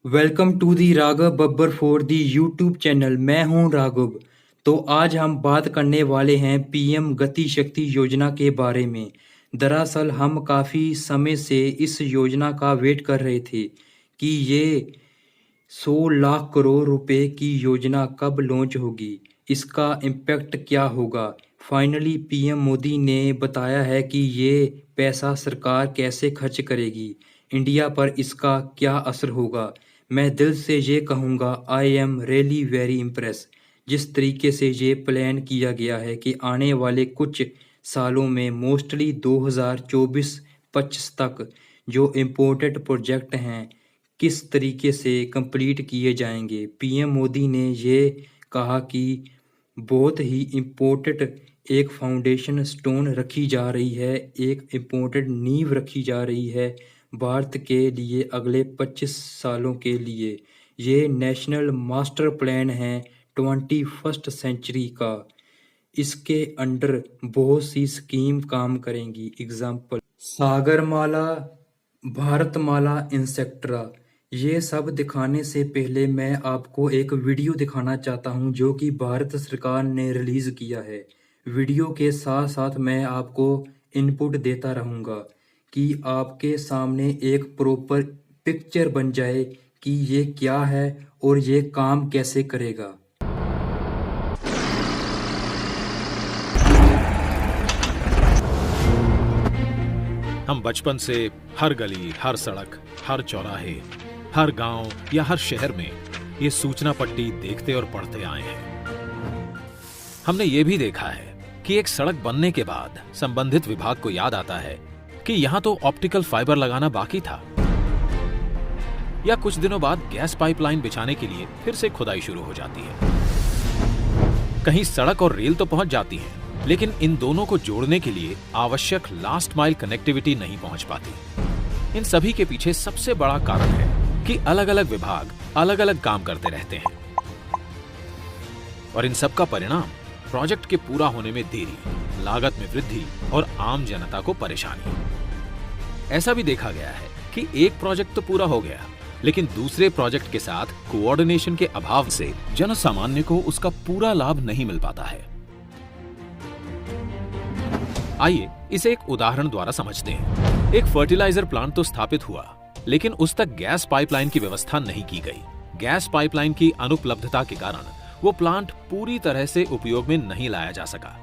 Welcome to the Raghav Babbar for the YouTube channel. मैं हूं राघव। तो आज हम बात करने वाले हैं पीएम गति शक्ति योजना के बारे में। दरअसल हम काफ़ी समय से इस योजना का वेट कर रहे थे कि ये 100 लाख करोड़ रुपए की योजना कब लॉन्च होगी, इसका इम्पैक्ट क्या होगा। फाइनली पीएम मोदी ने बताया है कि ये पैसा सरकार कैसे खर्च करेगी, इंडिया पर इसका क्या असर होगा। मैं दिल से ये कहूँगा, I am really very impress जिस तरीके से ये प्लान किया गया है कि आने वाले कुछ सालों में मोस्टली 2024-25 तक जो इम्पोर्टेड प्रोजेक्ट हैं किस तरीके से कंप्लीट किए जाएंगे। पीएम मोदी ने ये कहा कि बहुत ही इम्पोर्टेंट एक फाउंडेशन स्टोन रखी जा रही है, एक इम्पोर्टेंट नींव रखी जा रही है भारत के लिए अगले 25 सालों के लिए। ये नेशनल मास्टर प्लान है 21st सेंचुरी का। इसके अंडर बहुत सी स्कीम काम करेंगी। एग्जाम्पल सागरमाला, भारतमाला, इंसेक्ट्रा। ये सब दिखाने से पहले मैं आपको एक वीडियो दिखाना चाहता हूँ जो कि भारत सरकार ने रिलीज़ किया है। वीडियो के साथ साथ मैं आपको इनपुट देता रहूँगा कि आपके सामने एक प्रॉपर पिक्चर बन जाए कि ये क्या है और ये काम कैसे करेगा। हम बचपन से हर गली, हर सड़क, हर चौराहे, हर गांव या हर शहर में ये सूचना पट्टी देखते और पढ़ते आए हैं। हमने ये भी देखा है कि एक सड़क बनने के बाद संबंधित विभाग को याद आता है कि यहां तो ऑप्टिकल फाइबर लगाना बाकी था, या कुछ दिनों बाद गैस पाइपलाइन बिछाने के लिए फिर से खुदाई शुरू हो जाती है। कहीं सड़क और रेल तो पहुंच जाती है, लेकिन इन दोनों को जोड़ने के लिए आवश्यक लास्ट माइल कनेक्टिविटी नहीं पहुंच पाती। इन सभी के पीछे सबसे बड़ा कारण है कि अलग अलग विभाग अलग अलग काम करते रहते हैं, और इन सब का परिणाम प्रोजेक्ट के पूरा होने में देरी, लागत में वृद्धि और आम जनता को परेशानी। ऐसा भी देखा गया है कि एक प्रोजेक्ट तो पूरा हो गया, लेकिन दूसरे प्रोजेक्ट के साथ कोऑर्डिनेशन के अभाव से जनसामान्य को उसका पूरा लाभ नहीं मिल पाता है। आइए इसे एक उदाहरण द्वारा समझते हैं। एक फर्टिलाइजर प्लांट तो स्थापित हुआ, लेकिन उस तक गैस पाइपलाइन की व्यवस्था नहीं की गई। गैस पाइपलाइन की अनुपलब्धता के कारण वो प्लांट पूरी तरह से उपयोग में नहीं लाया जा सका,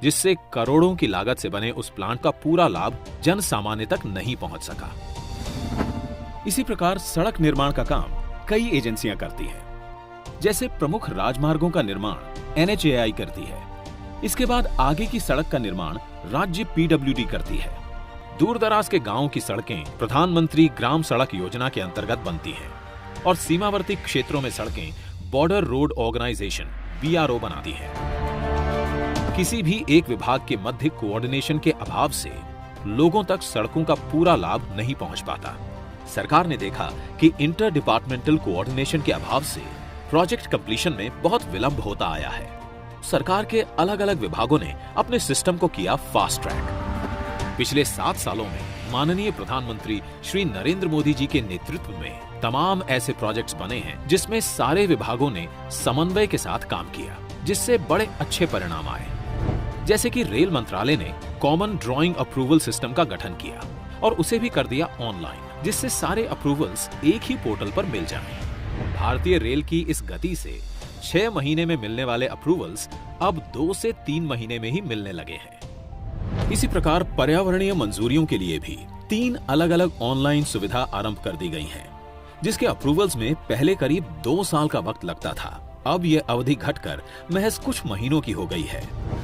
जिससे करोड़ों की लागत से बने उस प्लांट का पूरा लाभ जन सामान्य तक नहीं पहुंच सका। इसी प्रकार सड़क निर्माण का काम कई एजेंसियां करती हैं। जैसे प्रमुख राजमार्गों का निर्माण NHAI करती है। इसके बाद आगे की सड़क का निर्माण राज्य PWD करती है। दूर दराज के गांवों की सड़कें प्रधानमंत्री ग्राम सड़क योजना के अंतर्गत बनती हैं, और सीमावर्ती क्षेत्रों में सड़कें बॉर्डर रोड ऑर्गेनाइजेशन BRO बनाती है। किसी भी एक विभाग के मध्य कोऑर्डिनेशन के अभाव से लोगों तक सड़कों का पूरा लाभ नहीं पहुंच पाता। सरकार ने देखा कि इंटर डिपार्टमेंटल कोऑर्डिनेशन के अभाव से प्रोजेक्ट कंप्लीशन में बहुत विलंब होता आया है। सरकार के अलग अलग विभागों ने अपने सिस्टम को किया फास्ट ट्रैक। पिछले 7 सालों में माननीय प्रधानमंत्री श्री नरेंद्र मोदी जी के नेतृत्व में तमाम ऐसे प्रोजेक्ट्स बने हैं जिसमें सारे विभागों ने समन्वय के साथ काम किया, जिससे बड़े अच्छे परिणाम आए। जैसे कि रेल मंत्रालय ने कॉमन ड्राइंग अप्रूवल सिस्टम का गठन किया और उसे भी कर दिया ऑनलाइन, जिससे सारे अप्रूवल्स एक ही पोर्टल पर मिल जाएं। भारतीय रेल की इस गति से 6 महीने में मिलने वाले अप्रूवल्स अब 2 से 3 महीने में ही मिलने लगे हैं। इसी प्रकार पर्यावरणीय मंजूरियों के लिए भी 3 अलग अलग ऑनलाइन सुविधा आरंभ कर दी गई हैं, जिसके अप्रूवल्स में पहले करीब 2 साल का वक्त लगता था। अब यह अवधि घटकर महज कुछ महीनों की हो गई है।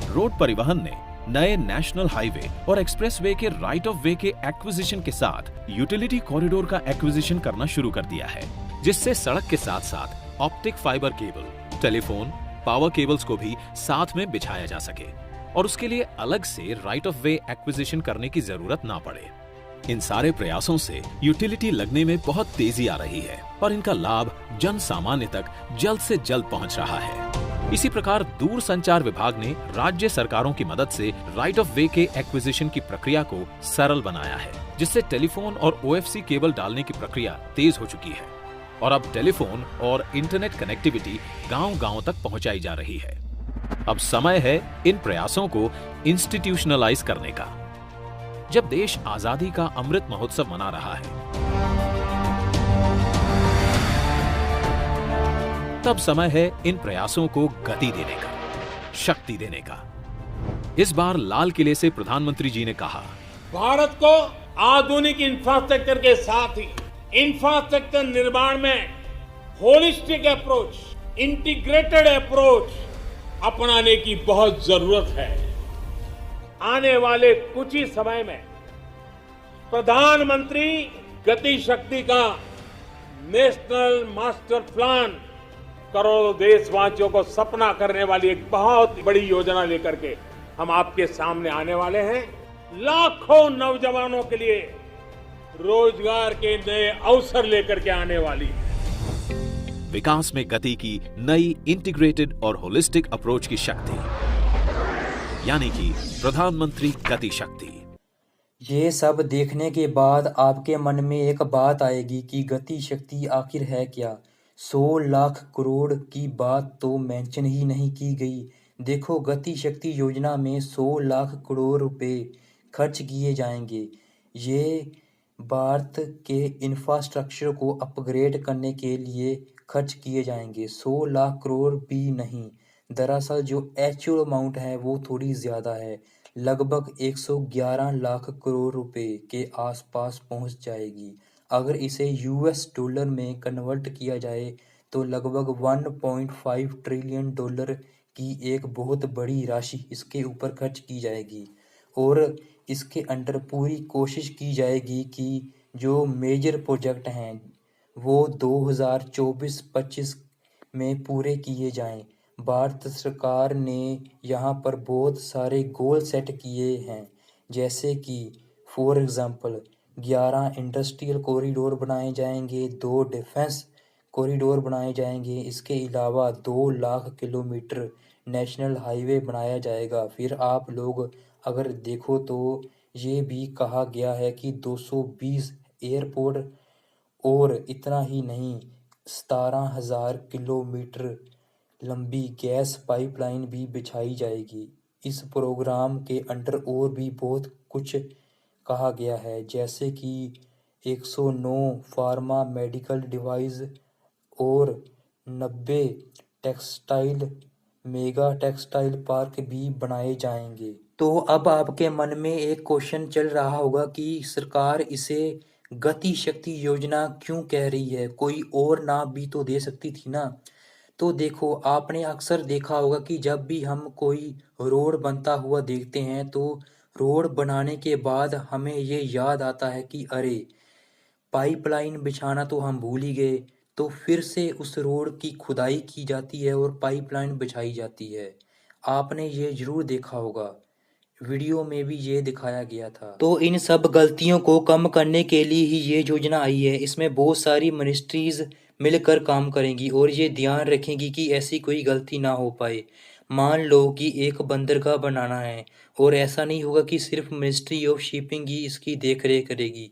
रोड परिवहन ने नए नेशनल हाईवे और एक्सप्रेसवे के राइट ऑफ वे के एक्विजिशन के साथ यूटिलिटी कॉरिडोर का एक्विजिशन करना शुरू कर दिया है, जिससे सड़क के साथ साथ optic fibre cable, telephone, power cables को भी साथ में बिछाया जा सके और उसके लिए अलग से राइट ऑफ वे एक्विजिशन करने की जरूरत ना पड़े। इन सारे प्रयासों से यूटिलिटी लगने में बहुत तेजी आ रही है और इनका लाभ जन सामान्य तक जल्द से जल्द पहुंच रहा है। इसी प्रकार दूर संचार विभाग ने राज्य सरकारों की मदद से राइट ऑफ वे के एक्विजिशन की प्रक्रिया को सरल बनाया है, जिससे टेलीफोन और OFC केबल डालने की प्रक्रिया तेज हो चुकी है। और अब टेलीफोन और इंटरनेट कनेक्टिविटी गांव-गांव तक पहुंचाई जा रही है। अब समय है इन प्रयासों को इंस्टीट्यूशनलाइज करने का। जब देश आजादी का अमृत महोत्सव मना रहा है, तब समय है इन प्रयासों को गति देने का, शक्ति देने का। इस बार लाल किले से प्रधानमंत्री जी ने कहा, भारत को आधुनिक इंफ्रास्ट्रक्चर के साथ ही इंफ्रास्ट्रक्चर निर्माण में होलिस्टिक अप्रोच, इंटीग्रेटेड अप्रोच अपनाने की बहुत जरूरत है। आने वाले कुछ ही समय में प्रधानमंत्री गति शक्ति का नेशनल मास्टर प्लान करोड़ों देशवासियों को सपना करने वाली एक बहुत बड़ी योजना लेकर के हम आपके सामने आने वाले हैं। लाखों नौजवानों के लिए रोजगार के नए अवसर लेकर के आने वाली है। विकास में गति की नई इंटीग्रेटेड और होलिस्टिक अप्रोच की शक्ति, यानी कि प्रधानमंत्री गति शक्ति। ये सब देखने के बाद आपके मन में एक बात आएगी कि गति शक्ति आखिर है क्या। 100 लाख करोड़ की बात तो मेंशन ही नहीं की गई। देखो, गति शक्ति योजना में 100 लाख करोड़ रुपए खर्च किए जाएंगे। ये भारत के इंफ्रास्ट्रक्चर को अपग्रेड करने के लिए खर्च किए जाएंगे। 100 लाख करोड़ भी नहीं, दरअसल जो एक्चुअल अमाउंट है वो थोड़ी ज़्यादा है, लगभग 111 लाख करोड़ रुपए के आसपास पहुंच जाएगी। अगर इसे यूएस डॉलर में कन्वर्ट किया जाए तो लगभग 1.5 ट्रिलियन डॉलर की एक बहुत बड़ी राशि इसके ऊपर खर्च की जाएगी और इसके अंडर पूरी कोशिश की जाएगी कि जो मेजर प्रोजेक्ट हैं वो 2024-25 में पूरे किए जाएं। भारत सरकार ने यहाँ पर बहुत सारे गोल सेट किए हैं, जैसे कि फॉर एग्ज़ाम्पल 11 इंडस्ट्रियल कॉरिडोर बनाए जाएंगे, 2 डिफेंस कॉरिडोर बनाए जाएंगे। इसके अलावा 2 लाख किलोमीटर नेशनल हाईवे बनाया जाएगा। फिर आप लोग अगर देखो तो ये भी कहा गया है कि 220 एयरपोर्ट और इतना ही नहीं, 17,000 किलोमीटर लंबी गैस पाइपलाइन भी बिछाई जाएगी। इस प्रोग्राम के अंडर और भी बहुत कुछ कहा गया है, जैसे कि 109 फार्मा मेडिकल डिवाइस और 90 मेगा टेक्सटाइल पार्क भी बनाए जाएंगे। तो अब आपके मन में एक क्वेश्चन चल रहा होगा कि सरकार इसे गति शक्ति योजना क्यों कह रही है, कोई और नाम भी तो दे सकती थी ना। तो देखो, आपने अक्सर देखा होगा कि जब भी हम कोई रोड बनता हुआ देखते हैं तो रोड बनाने के बाद हमें ये याद आता है कि अरे, पाइपलाइन बिछाना तो हम भूल ही गए। तो फिर से उस रोड की खुदाई की जाती है और पाइपलाइन बिछाई जाती है। आपने ये जरूर देखा होगा, वीडियो में भी ये दिखाया गया था। तो इन सब गलतियों को कम करने के लिए ही ये योजना आई है। इसमें बहुत सारी मिनिस्ट्रीज मिलकर काम करेंगी और ये ध्यान रखेंगी कि ऐसी कोई गलती ना हो पाए। मान लो कि एक बंदरगाह बनाना है और ऐसा नहीं होगा कि सिर्फ मिनिस्ट्री ऑफ शिपिंग ही इसकी देखरेख करेगी,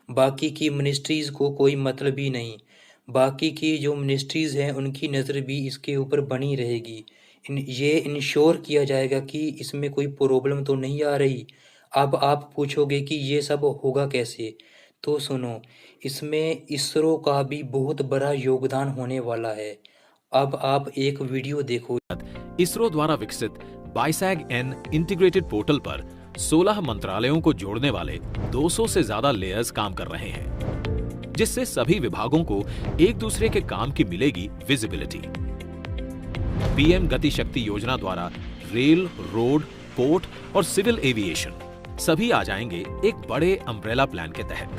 बाकी की मिनिस्ट्रीज को कोई मतलब ही नहीं। बाकी की जो मिनिस्ट्रीज हैं उनकी नज़र भी इसके ऊपर बनी रहेगी। ये इंश्योर किया जाएगा कि इसमें कोई प्रॉब्लम तो नहीं आ रही। अब आप पूछोगे कि ये सब होगा कैसे, तो सुनो, इसमें इसरो का भी बहुत बड़ा योगदान होने वाला है। अब आप एक वीडियो देखो। इसरो द्वारा विकसित बाइसैग-N इंटीग्रेटेड पोर्टल पर 16 मंत्रालयों को जोड़ने वाले 200 से ज्यादा लेयर्स काम कर रहे हैं, जिससे सभी विभागों को एक दूसरे के काम की मिलेगी विजिबिलिटी। पीएम गति शक्ति योजना द्वारा रेल, रोड, पोर्ट और सिविल एविएशन सभी आ जाएंगे एक बड़े अम्ब्रेला प्लान के तहत।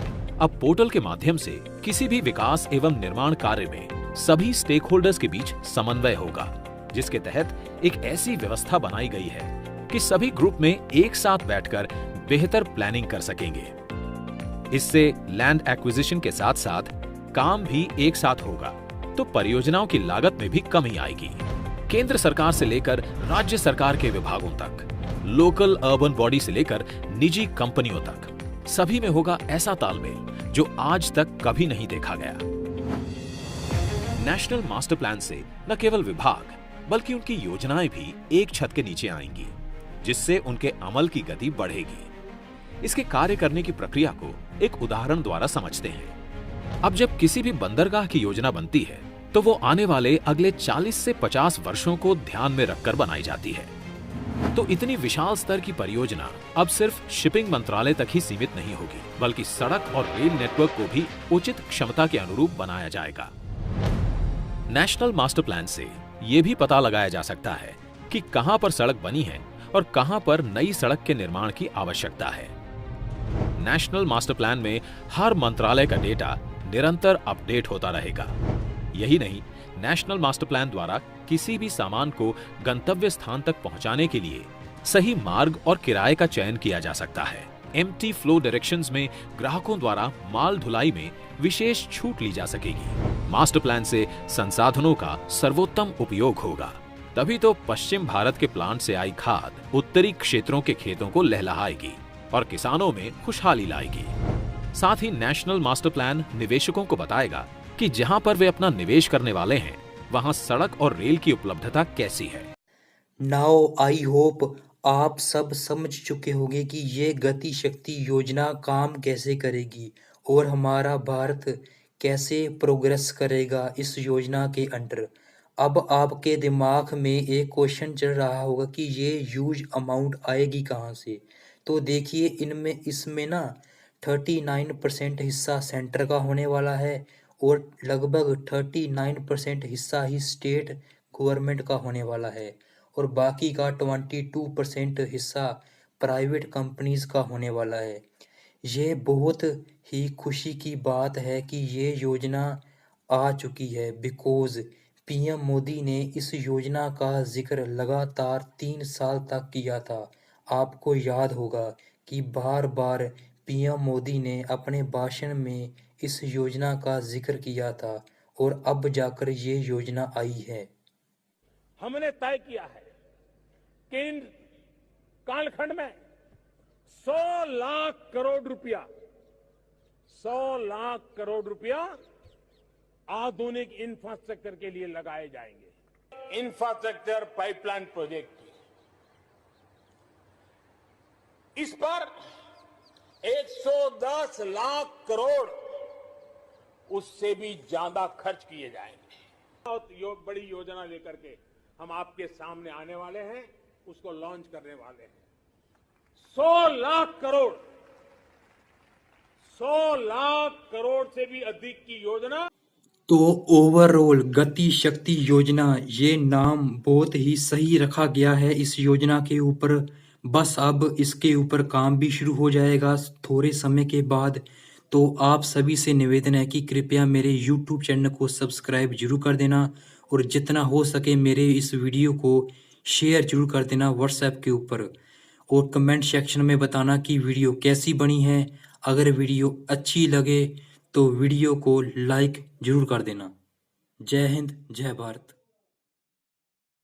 अब पोर्टल के माध्यम से किसी भी विकास एवं निर्माण कार्य में सभी स्टेक होल्डर्स के बीच समन्वय होगा, जिसके तहत एक ऐसी व्यवस्था बनाई गई है कि सभी ग्रुप में एक साथ बैठकर बेहतर प्लानिंग कर सकेंगे। इससे लैंड एक्विजिशन के साथ साथ काम भी एक साथ होगा, तो परियोजनाओं की लागत में भी कमी आएगी। केंद्र सरकार से लेकर राज्य सरकार के विभागों तक, लोकल अर्बन बॉडी से लेकर निजी कंपनियों तक, सभी में होगा ऐसा तालमेल जो आज तक कभी नहीं देखा गया। नेशनल मास्टर प्लान से न केवल विभाग बल्कि उनकी योजनाएं भी एक छत के नीचे आएंगी, जिससे उनके अमल की गति बढ़ेगी। इसके कार्य करने की प्रक्रिया को एक उदाहरण द्वारा समझते हैं। अब जब किसी भी बंदरगाह की योजना बनती है तो वो आने वाले अगले 40 से 50 वर्षों को ध्यान में रखकर बनाई जाती है। तो इतनी विशाल स्तर की परियोजना अब सिर्फ शिपिंग मंत्रालय तक ही सीमित नहीं होगी, बल्कि सड़क और रेल नेटवर्क को भी उचित क्षमता के अनुरूप बनाया जाएगा। नेशनल मास्टर प्लान से ये भी पता लगाया जा सकता है कि कहां पर सड़क बनी है और कहां पर नई सड़क के निर्माण की आवश्यकता है। नेशनल मास्टर प्लान में हर मंत्रालय का डेटा निरंतर अपडेट होता रहेगा। यही नहीं, नेशनल मास्टर प्लान द्वारा किसी भी सामान को गंतव्य स्थान तक पहुंचाने के लिए सही मार्ग और किराए का चयन किया जा सकता है। एम्प्टी फ्लो डायरेक्शंस में ग्राहकों द्वारा माल ढुलाई में विशेष छूट ली जा सकेगी। मास्टर प्लान से संसाधनों का सर्वोत्तम उपयोग होगा। तभी तो पश्चिम भारत के प्लांट से आई खाद उत्तरी क्षेत्रों के खेतों को लहलहाएगी और किसानों में खुशहाली लाएगी। साथ ही नेशनल मास्टर प्लान निवेशकों को बताएगा कि जहां पर वे अपना निवेश करने वाले हैं वहां सड़क और रेल की उपलब्धता कैसी है। नाउ आई होप आप सब समझ चुके होंगे कि ये गति शक्ति योजना काम कैसे करेगी और हमारा भारत कैसे प्रोग्रेस करेगा इस योजना के अंडर। अब आपके दिमाग में एक क्वेश्चन चल रहा होगा कि ये ह्यूज अमाउंट आएगी कहाँ से। तो देखिए, इसमें ना 39% हिस्सा सेंटर का होने वाला है और लगभग 39% हिस्सा ही स्टेट गवर्नमेंट का होने वाला है और बाकी का 22% हिस्सा प्राइवेट कंपनीज का होने वाला है। ये बहुत ही खुशी की बात है कि ये योजना आ चुकी है, बिकॉज पीएम मोदी ने इस योजना का जिक्र लगातार 3 साल तक किया था। आपको याद होगा कि बार बार पीएम मोदी ने अपने भाषण में इस योजना का जिक्र किया था और अब जाकर ये योजना आई है। हमने तय किया है कि इन कालखंड में 100 लाख करोड़ रुपया 100 लाख करोड़ रुपया आधुनिक इंफ्रास्ट्रक्चर के लिए लगाए जाएंगे। इंफ्रास्ट्रक्चर पाइपलाइन प्रोजेक्ट इस पर 110 लाख करोड़ उससे भी ज्यादा खर्च किए जाएंगे। बहुत बड़ी योजना लेकर के हम आपके सामने आने वाले हैं, उसको लॉन्च करने वाले हैं। 100 लाख करोड़ 100 लाख करोड़ से भी अधिक की योजना। तो ओवरऑल गति शक्ति योजना, ये नाम बहुत ही सही रखा गया है इस योजना के ऊपर। बस अब इसके ऊपर काम भी शुरू हो जाएगा थोड़े समय के बाद। तो आप सभी से निवेदन है कि कृपया मेरे YouTube चैनल को सब्सक्राइब जरूर कर देना और जितना हो सके मेरे इस वीडियो को शेयर जरूर कर देना व्हाट्सएप के ऊपर और कमेंट सेक्शन में बताना कि वीडियो कैसी बनी है। अगर वीडियो अच्छी लगे तो वीडियो को लाइक जरूर कर देना। जय हिंद, जय भारत।